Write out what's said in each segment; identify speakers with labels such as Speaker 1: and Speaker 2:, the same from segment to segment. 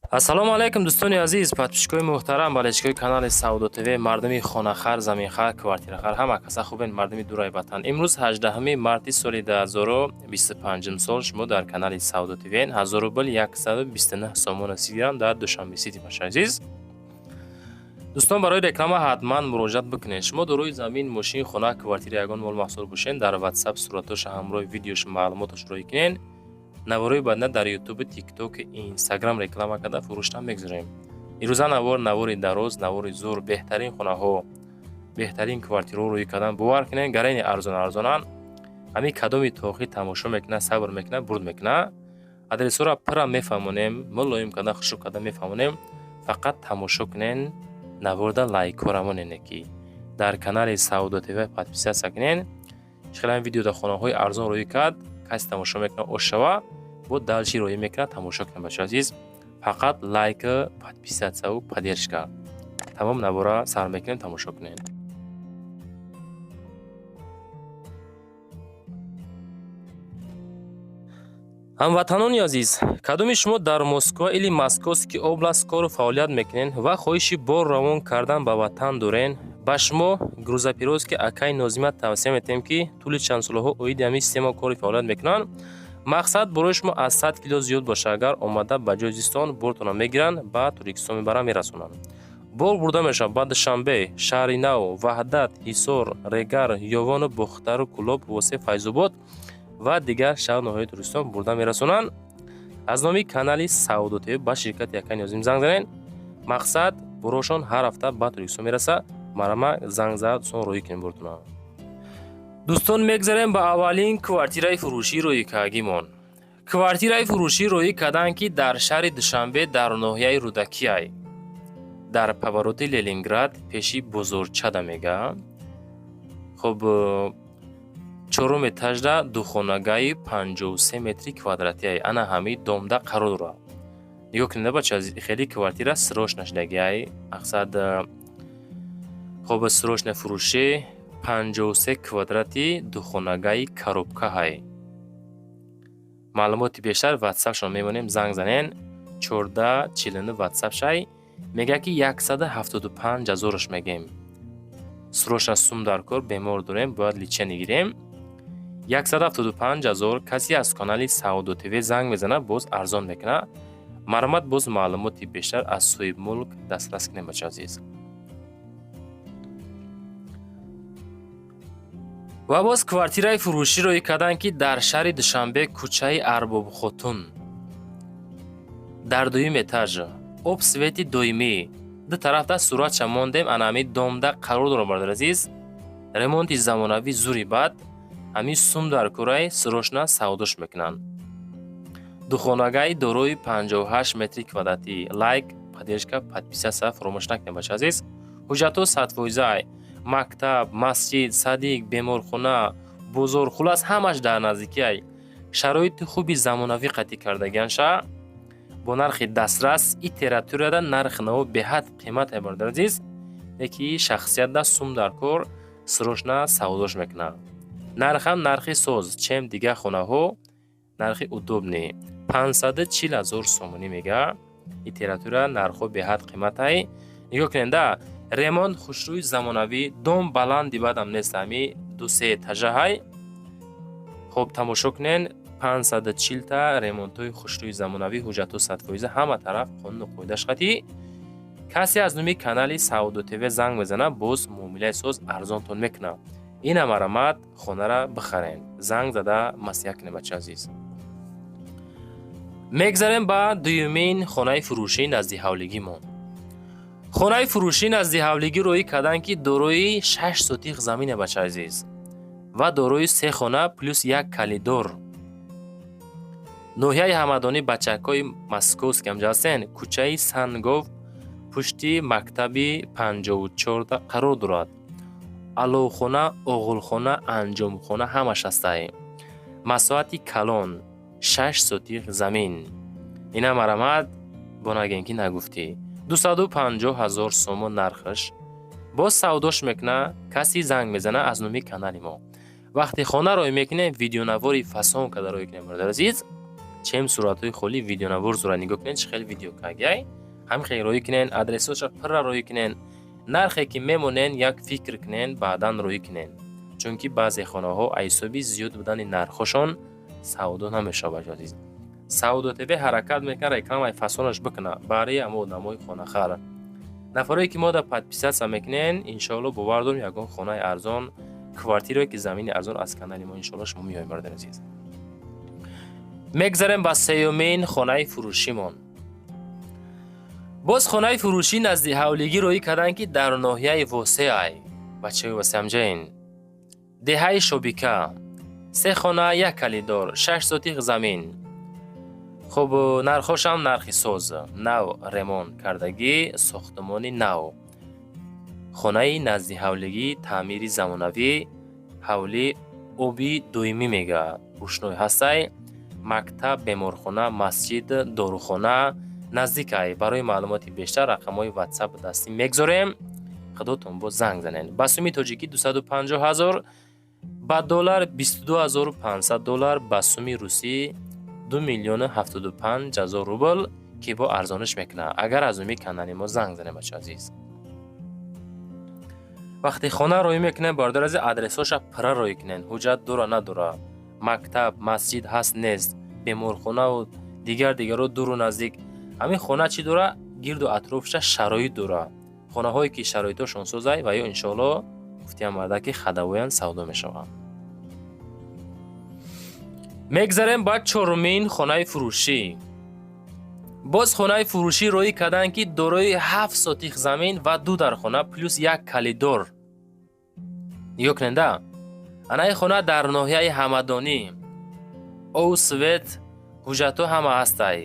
Speaker 1: ассалому алайкум дӯстони азиз, подписчикои муҳтарам, болельщикои канали Саудо ТВ, мардуми хонахар, заминхар, квартирахар, ҳама каса хубен, мардуми дурай ватан. Имрӯз 18 марти соли 2025 сол шумо дар канали Саудо ТВ 1129 сомона сигирам дар Душанбе Сити бошед азиз. дӯстон, барои реклама ҳатман муроҷиат бикунед. шумо дорои замин, мошин, хона, квартира ягон мол маҳсул бошед, дар WhatsApp суратоша ҳамроҳи видеош маълумоташ роӣ кунед. наворои бадна дар YouTube, TikTok, Instagram реклама карда фурӯшта мегзорем. ирӯза навори дароз, навори зур, беҳтарин хонаҳо, беҳтарин квартираҳо рӯй кардан бовар кунед, гарайни арзонан. ҳамин кадоми тоқӣ тамошо мекунад, сабр мекунад, бурд мекунад. адресора пира мефаҳмонем, мулоим карда, хушук карда мефаҳмонем. фақат тамошо кунед, наворда лайкҳоро монене ки дар канали Саудо ТВ подписатсия кунед. хеле видеода хонаҳои арзон рӯй кард, каси тамошо мекунад ошава бо далчи роӣ мекунад, тамошо кунед бачаҳо азиз. фақат лайка, подписатсия, поддержка. тамом навора сар мекунем, тамошо кунед. ҳамватанони азиз, кадоми шумо дар Москва или Московский област кору фаъолият мекунед ва хоҳиши бор равон кардан ба ватан дорен, ба шумо грузопировски акаи Нозима тавсия метем ки тӯли чанд солҳо оиди ҳамин система кори фаъолият мекунанд. мақсад борои шумо аз 100 кило зиёд боша, агар омада ба ҷои зистон бортона мегиранд, ба Туркистон мебаранд, мерасонанд. бор бурда мешавад ба Душанбе, Шаҳри Нав, Ваҳдат, Ҳисор, Регар, Ёвону, Бухтару, Кӯлоб, Восеф, Файзобод ва дигар шаҳрноҳои Туркистон бурда мерасонанд. аз номи канали Саудо ТВ ба ширкати Акаи Нозим занг занед. мақсад борошон ҳар ҳафта ба Туркистон мераса. марама занг зад сон роҳӣ кунем бортона. дӯстон, мегзарем ба аввалин квартираи фурӯшӣ рӯи кардагимон. квартираи фурӯшӣ рӯи кардан ки дар шаҳри Душанбе дар ноҳияи Рудакияй, дар повороти Ленинград, пеши Бузургчада мега. хуб, чорум этажда духонагаи 53 метри квадратияй, ана ҳами домда қарор дорад. нигоҳ кунед бача, хеле квартира срочно шудагияй. мақсад хуб, срочно фурӯшӣ 53 квадрати духонагаи коробкаҳай. маълумоти бештар WhatsApp шон мемонем, занг занен 1449 WhatsApp шай мега ки 175 000 мегем. срочно сум дар кор, бемор дорем, бояд личени гирем. 175 000. касе аз канали Саудо ТВ занг мезана, боз арзон мекуна. марҳамат, боз маълумоти бештар аз соҳиб мулк дастрас кунем бачаҳо азиз. ва боз квартираи фурӯшӣ рӯи кардан ки дар шаҳри Душанбе, кӯчаи Арбобхотун, дар дуюм этаж, об свети доимӣ, ду тарафта суратша мондем, ана ҳами домда қарор дорад бародари азиз. ремонти замонавӣ зури бад, ҳамин сум дар кораи срочно савдош мекунанд. духонагаи дорои 58 метри квадратӣ. лайк, поддержка, подписатсия фаромӯш накунед бачаҳо азиз. ҳуҷҷатҳо 100%. мактаб, масҷид, садик, беморхона, бозор, хулас ҳамаш дар наздикияй. шароити хуби замонавӣ қатъӣ кардагианша бо нархи дастрас. и территорияда нархи наво беҳад қимате бародари азиз. яки шахсиятда сум дар кор срочно савдош мекунад. нархам нархи соз, чем дигар хонаҳо нархи удобни 540 000 сомонӣ мега. и территория нархҳо беҳад қиматай. нигоҳ кунед, ремонт хушрӯи замонавӣ, дом баланди бадам нест, ҳами 2-3 этажаҳай. хуб, тамошо кунед, 540 та ремонтҳои хушрӯи замонавӣ, ҳуҷҷатҳо 100%, ҳама тараф қонуну қоидааш қатъӣ. касе аз номи канали Саудо ТВ занг мезана, боз муомилаи соз арзонтон мекуна. ина марамат, хонара бихарен. занг зада масъия кунед бачаҳо азиз. мегзарем ба дуюмин хонаи фурӯшии назди ҳавлигимон. хонаи фурӯшии назди ҳавлигӣ рӯи кардан ки дорои 6 сотиқ замин бачаҳо азиз ва дорои 3 хона плюс 1 калидор. ноҳияи ҳамадонӣ бачакҳои московский ҳамҷастен, кӯчаи Сангов, пушти мактаби 54 қарор дорад. аловхона, оғулхона, анҷомхона ҳамаш ҳастай. масоати калон 6 сотиқ замин. ина марамат, бо нагем ки нагуфтӣ. 250 000 сомон нархаш. боз савдош мекуна, каси занг мезана аз номи канали мо. вақти хона рой мекунем, видеонавори фасон карда рой кунем бародари азиз. чем суратҳои холи видеонавор зура нигоҳ кунед, чӣ хел видео кагай ҳам хел роӣ кунен, адресоша пурра роӣ кунен, нархе ки мемонен як фикр кунен, баъдан роӣ кунен, чунки баъзе хонаҳо айсоби зиёд будани нархошон савдо намешавад. азиз Савдо ТВ ҳаракат мекунад рекламаи фасонаш бикуна барои амо одамои хонахар. Нафарое ки мода подписатся мекунен, иншоалло бовар дорем ягон хонаи арзон, квартирае ки замини арзон аз канали мо иншоалло шумо меоем бародари азиз. мегзарем ба сеюмин хонаи фурӯшимон. боз хонаи фурӯшӣ назди ҳавлигӣ роӣ карданд ки дар ноҳияи восеай бачаи ва самҷаин деҳаи шобика, 3 хона, 1 калидор, 6 сотиқ замин. хуб нархошам нархи соз, нав ремонт кардагӣ, сохтмони нав, хонаи назди ҳавлигӣ, таъмири замонавӣ, ҳавли оби доимӣ мега рӯшной ҳастай, мактаб, беморхона, масҷид, дорухона наздикай. барои маълумоти бештар рақамҳои WhatsApp дастӣ мегзорем, худотон бо занг занед. ба сумми тоҷикӣ 250,000, ба доллар 22,500 доллар, ба сумми русӣ 2,75,000 рубл ки бо арзониш мекуна. агар аз уми канали мо занг занед бача азиз. вақти хона роӣ мекунем бародар азиз, адресоша пурра роӣ кунен, ҳуҷҷат дора надора, мактаб, масҷид ҳаст нест, беморхонаву дигаро дуру наздик, ҳамин хона чӣ дора, гирду атрофиша шароит дора. хонаҳое ки шароитошон созай ва ё иншоалло гуфтиам барда ки хадавоян савдо мешаванд. мегзарем ба чорумин хонаи фурӯшӣ. боз хонаи фурӯшӣ роӣ карданд ки дорои 7 сотиқ замин ва 2 дархона плюс 1 калидор. нигоҳ куненда, анаи хона дар ноҳияи ҳамадонӣ, овсвет, ҳуҷҷатҳо ҳама ҳастай,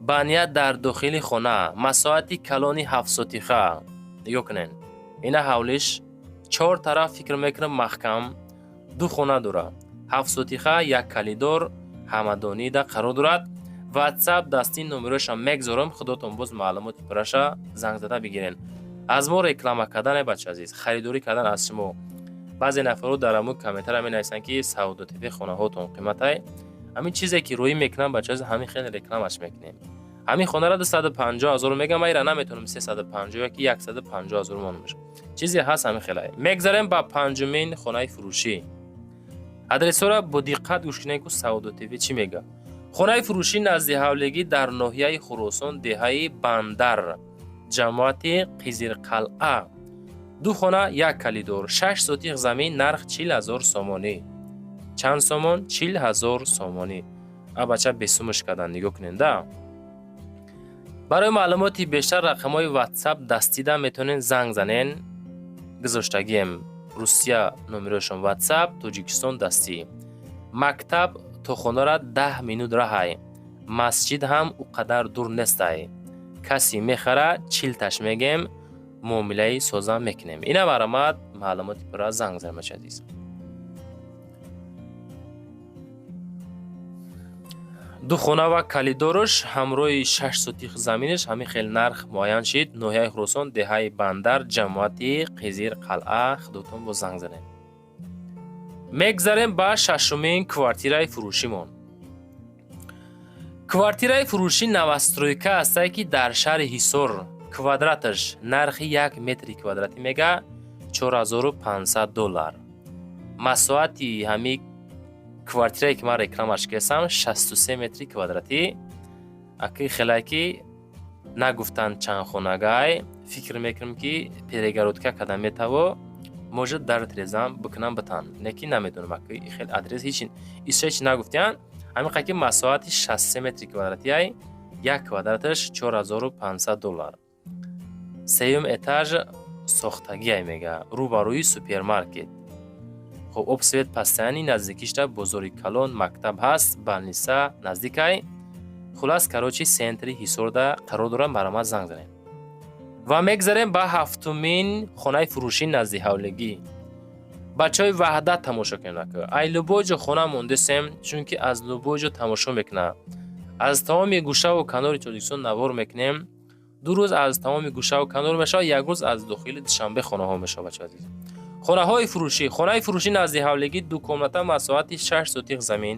Speaker 1: баня дар дохили хона, масоати калони 7 сотиқа. нигоҳ кунен, ина ҳавлиш 4 тараф фикр мекунам маҳкам, 2 хона дора, 7 сотиқа, 1 калидор, ҳамадонида қарор дорад. WhatsApp дасти номероша мегзорам, худотон боз маълумоти пурраша занг зада бигирен. аз мо реклама кардан бача азиз, харидорӣ кардан аз шумо. баъзе нафаро дар аму комментария менависанд ки Савдо ТВ хонаҳотон қиматай. ҳамин чизе ки роӣ мекунам бача азиз, ҳамин хеле рекламаш мекунем. ҳамин хонара 250,000 мегам, айра наметонам 350 yoki 150,000 монмеш. чизе ҳаст ҳамин хеле. мегзарем ба панҷумин хонаи фурӯшӣ. адресора бо диққат гӯш кунед ки Савдо ТВ чӣ мега. хонаи фурӯшӣ назди ҳавлигӣ дар ноҳияи Хӯросон, деҳаи Бандар, ҷамоати Қизирқалъа, 2 хона, 1 калидор, 6 сотиқ замин, нарх 40,000 сомонӣ. чанд сомон? 40,000 сомонӣ. бача бесумш кардан, нигоҳ куненда. барои маълумоти бештар рақамҳои WhatsApp дастида метавонен занг занен. гузоштагием Русия номерошон WhatsApp, Тоҷикистон дастӣ. мактаб то хонара 10 минут раҳай. масҷид ҳам у қадар дур нестай. каси мехара чилташ мегем, муомилаи соза мекунем. ина баромад маълумоти пурра занг занем бача азиз. ду хона ва калидорош ҳамроҳи 6 сотиқ заминаш ҳамин хел нарх муайян шид. ноҳияи Хӯросон, деҳаи Бандар, ҷамоати Қизирқалъа. худотон бо занг занем. мегзарем ба шашумин квартираи фурӯшимон. квартираи фурӯшӣ навастройка ҳастай ки дар шаҳри Ҳисор. квадраташ нархи 1 метри квадратӣ мега 4500 доллар. масоати ҳами квартирае ки ман рекламаш кардам 63 метри квадратӣ. аки хелаки нагуфтанд чанд хонагай, фикр мекунем ки перегородка кардан метаво может дар трезам бикунам битан. неки намедонам аки хел адрес ҳеч нагуфтиян. ҳамин қаки масоати 63 метри квадратӣ ай, 1 квадраташ 4500 доллар. сеюм этаж сохтагиай мега, рӯбарӯи супермаркет. хоб обсвет пастаяни наздикишта бозори Калон мактаб ҳаст, балниса наздикай. хулас карочи сентри Ҳисорда қарор дорам, баромад занг занем. ва мегзарем ба ҳафтумин хонаи фурӯшӣ назди ҳавлигӣ. бачаҳои ваҳдат тамошо кунед. ай лубоҷо хона мондесем, чунки аз лубоҷо тамошо мекуна. аз тамоми гӯшаву канори Тоҷикистон навор мекунем. 2 рӯз аз тамоми гӯшаву канор мешавад, 1 рӯз аз дохили Душанбе хонаҳо мешавад. бачаҳо азиз, хонаҳои фурӯшӣ. хонаи фурӯшӣ назди ҳавлигӣ 2 комната, масоати 6 сотиқ замин,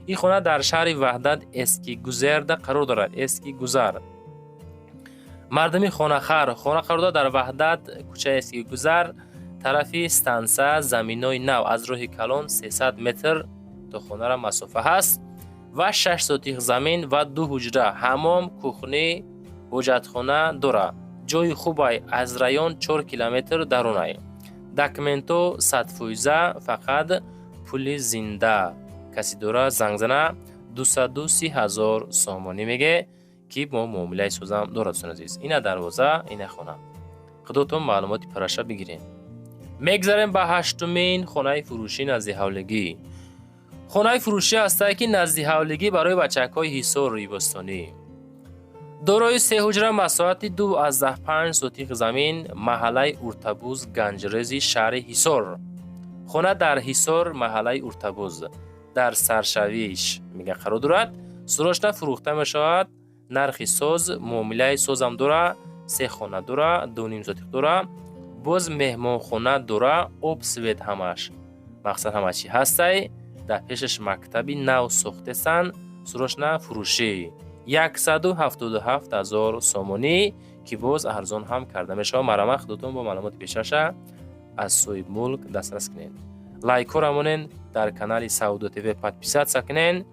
Speaker 1: این خانه در شهر وحدت اسکی گذرده قرار دارد. اسکی گذر مردمی خانه قرار دارد در وحدت کوچه اسکی گذر طرفی استانسا زمینای نو از راه کلان 300 متر تا خانه را مسافه هست و 6 سوتیق زمین و 2 حجره حمام کوخنه حاجتخانه دارد. جای خوبی از رایون 4 کیلومتر درونه. داکمنتو 100% فقط پول زنده کسی داره زنگ زنه 230,000 سامانی میگه که با معامله سوزم دارد. عزیز این دروازه این خانه خودتون معلوماتی پرشه بگیرین. میگذاریم به هشتمین خانه فروشی نزدی حولگی. خانه فروشی هسته که نزدی حولگی برای بچک‌های حصار ریبستانی. دارای 3 حجره مساحت 2.5 سوتیق زمین محله ارتبوز گنجرزی شهر حصار. خانه در حصار محله ارتبوز در سرشویش میگه قرار دارد. سروشنا فروخته میشود. نرخ ساز معامله سازم داره. 3 خانه داره. 2.5 سوتیق داره. باز مهمان خانه داره. آب سوید همش مقصد همه چی هسته. در پیشش مکتبی نو ساخته سن. سروشنا فروشی 177,000 سامانی که باز ارزان هم کرده میشه. مرام خودتون با معلومات پیشش از سوی ملک دسترس کنین. لایک رمونین در کانال سعودو تیوی پادپیسات سکنین.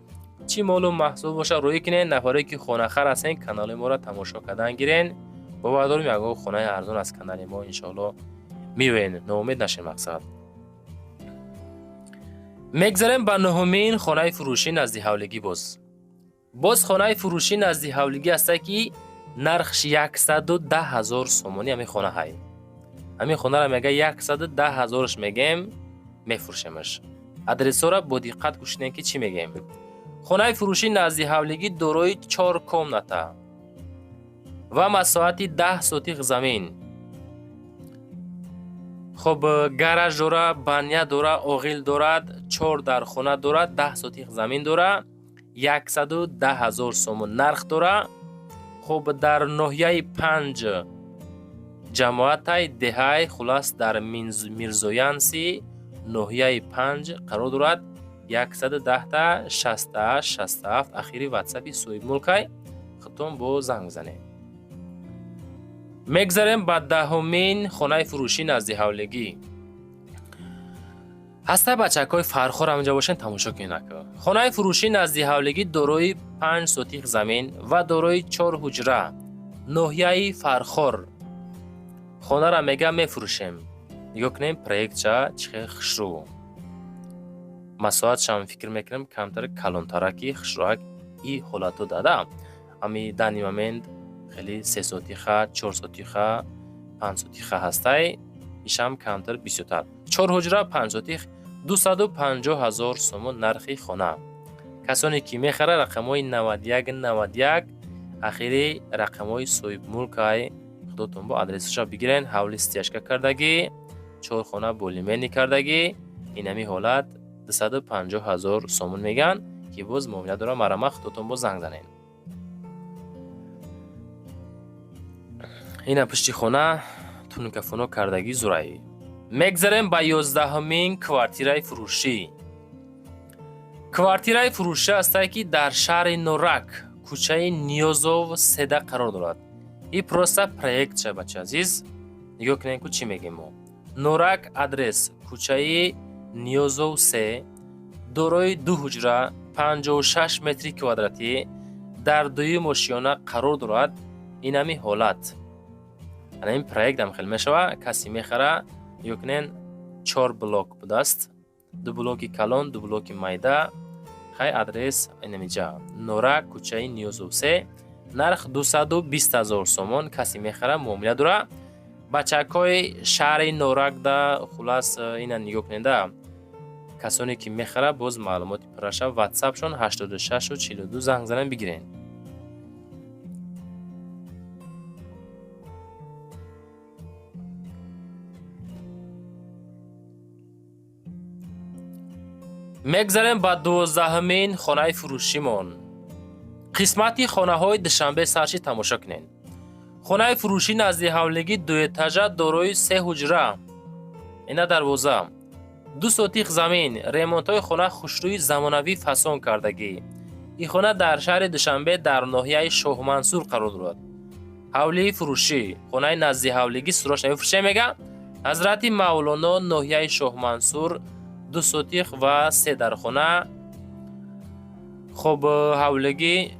Speaker 1: چی معلوم محسوب باشه روی کنین. نفره که خونه خر هستین کانال ما را تماشا کردن گیرین. با داریم یگو خونه ارزان از کانال ما انشالله میوین. ناامید نشین. مقصد میگذاریم به نهمین خانه فروشی نزدی حولگی. باز خانه فروشی نزدی حولگی است که نرخش 110,000 سامانی همین خانه های. همین خانه را میگه 110,000ش میگیم میفروشیمش. ادرس را با دقت گوش کنین که چی میگیم. خانه فروشی نزدی حولگی دارای 4 کامناته و مساحت 10 سوتیق زمین. خب گاراژ داره، بانیا داره، اوغیل دارد، 4 در خانه دارد، 10 سوتیق زمین داره. 110,000 سومون نرخ داره. خب در ناحیه 5 جماعت دهای خلاص در میرزویانسی ناحیه 5 قرار دارد. 110 تا 68 اخیری واتساپی سوی ملکای خودتون با زنگ زنه. میگذاریم به دهمین خانه فروشی نزدی حولگی. هسته بچکای فرخور همونجا باشین تماشا کنین. خانه فروشی نزدی حولگی دارای 5 سوتیق زمین و دارای 4 حجره ناحیه فرخور. خانه را میگه میفروشیم. نگاه کنیم پروژه چه خشرو. مساحتش هم فکر میکنم کمتر کلانتره که خشروک ای حالتو داده. امی دانی ممند خیلی 3 سوتیخه 4 سوتیخه 5 سوتیخه هسته. ایش هم کمتر 20 تر. 4 حجره 5 سوتیخ 250,000 سومون نرخی خانه. کسانی که میخره رقمای 91 اخیری رقمای سوی ملکای خودتون با ادرسش بگیرین. حوالی استیاشکا کردگی 4 خانه بولیمنی کردگی. اینمی حالت 250,000 سومون میگن که باز معامله داره. مرام خودتون با زنگ زنین. این پشتی خانه تونکفونو کردگی زورایی. میگذاریم به 11مین کوارتیره فروشی. کوارتیره فروشی است که در شهر نورک کوچه نیوزوو 13 قرار دارد. این پروسه پروژه چه بچه عزیز. نگاه کنین که چی میگیم ما. نورک آدرس کوچه نیوزوو 3 دارای 2 حجره 56 متر کوادراتی در دوی ماشیانه قرار دارد. این همی حالت. این پروژه دم خیلی میشوه. کسی میخره یکنین 4 بلوک بوده است. 2 بلوکی کلان 2 بلوکی مایده. خیلی ادرس اینمیجا نورک کوچه نیوزوو 3 نرخ 220,000 سومون. کسی میخره معامله داره. بچکای شهر نورک ده خلاص اینا نگاه کننده. کسانی که میخره باز معلوماتی پرشه واتساپ شون 86 و 42 زنگ زنن بگیرین. میگذاریم با 12مین خانه فروشیمون. قسمتی خانه های دوشنبه سرچی تماشا کنین. خانه فروشی نزدی حولگی 2 اتاژه دارای 3 حجره. اینا دروازه 2 سوتیخ زمین، ریمونت‌های خانه خوشروی زمانوی فسون کردگی. این خانه در شهر دوشنبه در ناحیه شاه منصور قرار دارد. حوله فروشی، خانه نزدیک حولگی سروش نمی‌فروشه میگه. حضرت مولانا ناحیه شاه منصور 2 سوتیخ و 3 در خانه. خب حولگی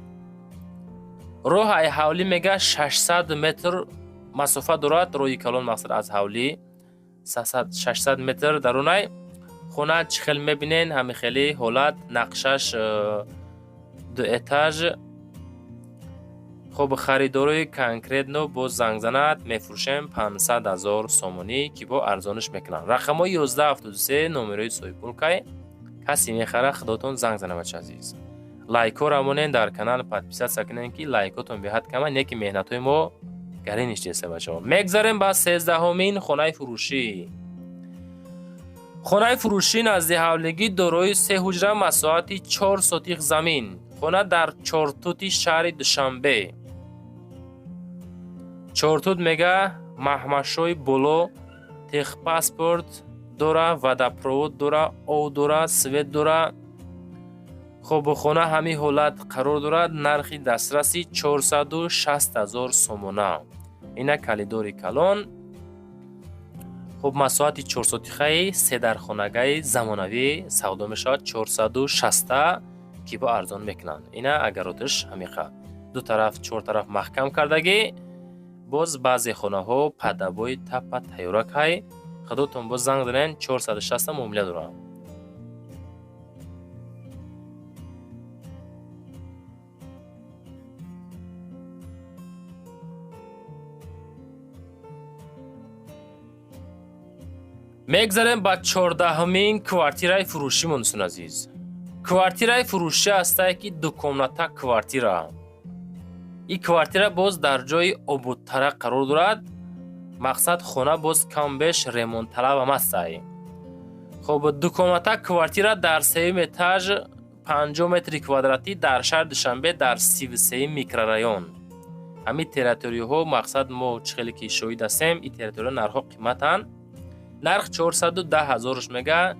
Speaker 1: راه حولی میگه 600 متر مسافت دارد. روی کلان مقصد از حولی 600 متر درونه. خونه چخل میبینین همین خیلی حالت نقشش 2 اتاج. خب خریداری کنکریت نو با زنگ زند میفروشیم 500,000 سومونی که با ارزانش میکنن. رقم 1173 نمره سویپول که کسی میخره خداتون زنگ زنه بچه عزیز. لایک ها رمونین در کانال پادپیسات سکنین که لایکاتون به حد کمه نیکی مهنت های ما گری نشتیسته بچه ها. میگذاریم با 13مین خانه فروشی. خانه فروشی نزدیک حولگی دارای 3 حجره مساحتی 4 سوتیخ زمین. خانه در چارتوتی شهر دوشنبه. چارتوت میگه محمشوی بولو تخ پاسپورت دوره ودپروود دوره او دوره سوید دوره. خب خانه همین حالت قرار دارد. نرخی دسترسی 460,000 سومونه. اینه کلیدوری کلان. خب مساحتی 4 سوتیخه 3 در خانگی زمانوی سودا میشود 460 که با ارزان میکنن. اینه اگر روتش همیخه 2 طرف 4 طرف محکم کردگی. باز بعضی خانه ها پدبای تپا تیورک های خداتون باز زنگ دارین 460 معامله دارن. میگذاریم با 14مین کوارتیرای فروشی منسون عزیز. کوارتیرای فروشی هسته که 2 کمناته کوارتیره. این کوارتیره باز در جای آبودتره قرار دارد. مقصد خانه باز کم بیش ریمونت طلب هم هسته. خب 2 کمناته کوارتیره در 3 اتاج 5 متر کوادراتی در شهر دوشنبه در 33 میکرورایون. همین تریتوری ها مقصد ما چخیلی که شوید هستیم این تریتوری نرخ قیمتن. نرخ 410,000ش میگه.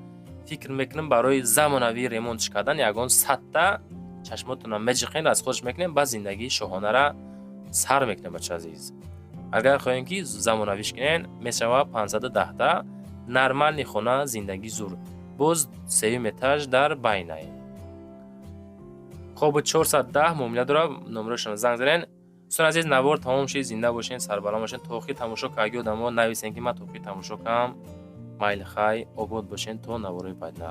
Speaker 1: فکر میکنم برای زمانوی ریمونتش کردن یگان 100 تا چشماتون هم مجخین از خودش میکنیم با زندگی شاهانه را سر میکنیم بچه عزیز. اگر خواهیم که زمانویش کنین میشوه 510 تا نرمال نیخونه زندگی زور. باز 3 اتاج در بینه. خب 410 معامله داره. نمرهشون زنگ زنین. دوستان عزیز نوار تمام شید. زنده باشین سربلند باشین. توقی تماشا که آدما نویسین که من توقی تماشا کنم. مایل خای آباد باشین تا نوارای بعد.